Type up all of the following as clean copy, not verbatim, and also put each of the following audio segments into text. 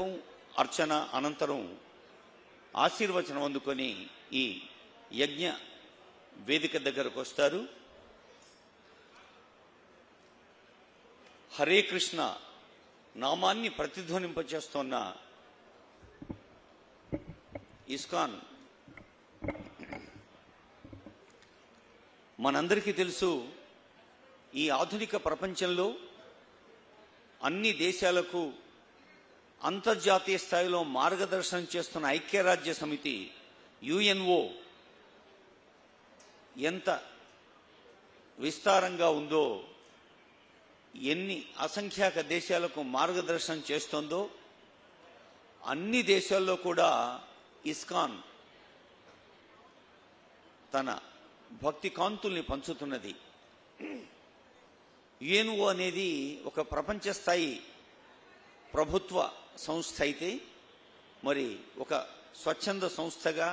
మండపం అర్చన అనంతరం ఆశీర్వచనం అందుకొని ఈ యజ్ఞ వేదిక దగ్గరకు వస్తారు. హరే కృష్ణ నామాన్ని ప్రతిధ్వనింపచేస్తున్న ఇస్కాన్ మనందరికీ తెలుసు, ఈ ఆధునిక ప్రపంచంలో అన్ని దేశాలకు అంతర్జాతీయ స్థాయిలో మార్గదర్శనం చేస్తున్న ఐక్యరాజ్య సమితి యుఎన్ఓ ఎంత విస్తారంగా ఉందో, ఎన్ని అసంఖ్యాక దేశాలకు మార్గదర్శనం చేస్తోందో, అన్ని దేశాల్లో కూడా ఇస్కాన్ తన భక్తి కాంతుల్ని పంచుతున్నది. యుఎన్ఓ అనేది ఒక ప్రపంచ స్థాయి ప్రభుత్వ సంస్థ అయితే, మరి ఒక స్వచ్ఛంద సంస్థగా,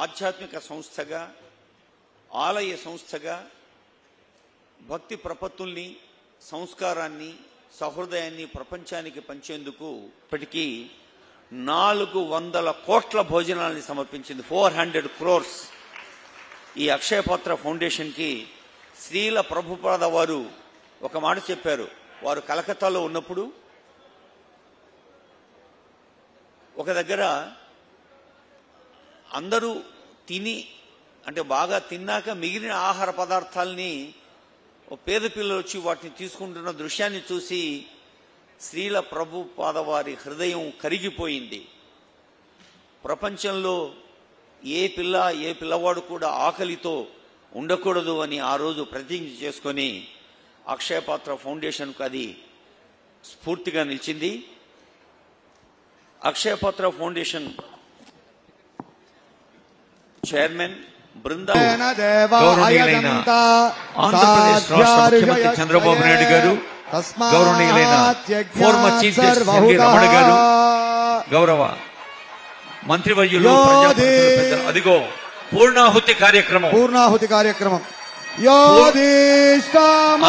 ఆధ్యాత్మిక సంస్థగా, ఆలయ సంస్థగా భక్తి ప్రపత్తుల్ని, సంస్కారాన్ని, సహృదయాన్ని ప్రపంచానికి పంచేందుకు ఇప్పటికీ 400 కోట్ల భోజనాలని సమర్పించింది. 400 crores. ఈ అక్షయపాత్ర ఫౌండేషన్కి శ్రీల ప్రభుపాద వారు ఒక మాట చెప్పారు. వారు కలకత్తాలో ఉన్నప్పుడు ఒక దగ్గర అందరూ తిని, అంటే బాగా తిన్నాక మిగిలిన ఆహార పదార్థాలని పేద పిల్లలు వచ్చి వాటిని తీసుకుంటున్న దృశ్యాన్ని చూసి శ్రీల ప్రభుపాద వారి హృదయం కరిగిపోయింది. ప్రపంచంలో ఏ పిల్లవాడు కూడా ఆకలితో ఉండకూడదు అని ఆ రోజు ప్రతిజ్ఞ చేసుకొని అక్షయపాత్ర ఫౌండేషన్కు అది స్ఫూర్తిగా నిలిచింది. అక్షయపాత్ర ఫౌండేషన్ చైర్మన్ బృందా గౌరవనీయులైన ఆంధ్రప్రదేశ్ రాష్ట్ర ముఖ్యమంత్రి చంద్రబాబు నాయుడు గారు, గౌరవనీయులైన ఫార్మర్ చీఫ్ జస్టిస్ రమణ గారు, గౌరవ మంత్రివర్యులు, అదిగో పూర్ణాహుతి కార్యక్రమం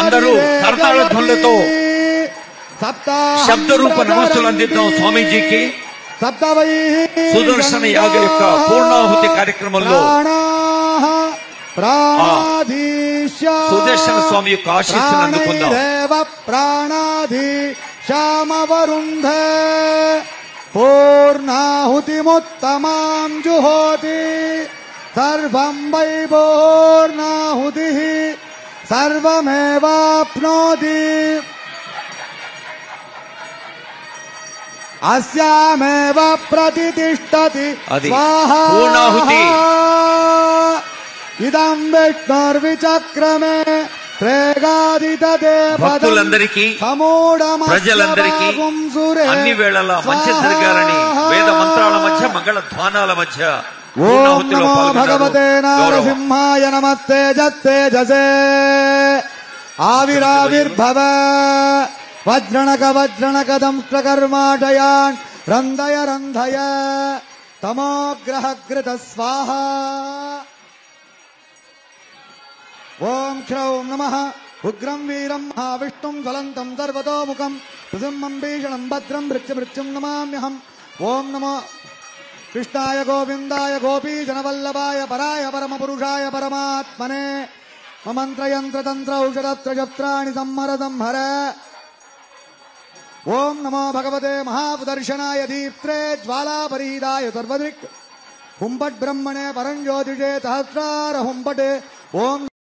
అందరూ కర్తాళ ధ్వనులతో శబ్ద రూప నమస్సులు అందిద్దాం స్వామీజీకి. సుదర్శన యాగ యొక్క పూర్ణాహుతి కార్యక్రమంలో సుదర్శన స్వామి యొక్క ఆశీస్సులు అందుకుందాం. శ్యామవరుంధే పూర్ణాహుతిముత్తమాం జుహోతి సర్వం వై పూర్ణాహుతి సర్వమేవాప్నోతి అస్యామేవ ప్రతిష్ఠతి స్వాహా ఇదం విష్ణుర్విచక్రమే భక్తులందరికీ, ప్రజలందరికీ అన్ని వేళలా మంచి జరగాలని వేద మంత్రాల మధ్య, మంగళ ధ్వానాల మధ్య భగవతే నారసింహాయ నమస్తే జత్తేజసే ఆవిరావిర్భవ వజ్రణక దంష్ట్రకర్మాటయాన్ రంధయ తమోగ్రహగృత స్వాహ. ఓం క్షౌం నమః ఉగ్రం వీరం మహావిష్ణుం జ్వలంతం సర్వతోముఖం నృసింహం భీషణం భద్రం మృత్యుం నమామ్యహం. ఓం నమో కృష్ణాయ గోవిందాయ గోపీజనవల్లభాయ పరాయ పరమపురుషాయ పరమాత్మనే మమంత్రయంత్రతంత్ర ఔషధత్రజత్రాణి సంహర. ఓం నమో భగవతే మహాపుదర్శనాయ దీప్త్రే జ్వాలాపరీదాయ సర్వదృక్ హుంపట్ బ్రహ్మణే పరంజ్యోతిషే సహస్రార హుంపటే. ఓం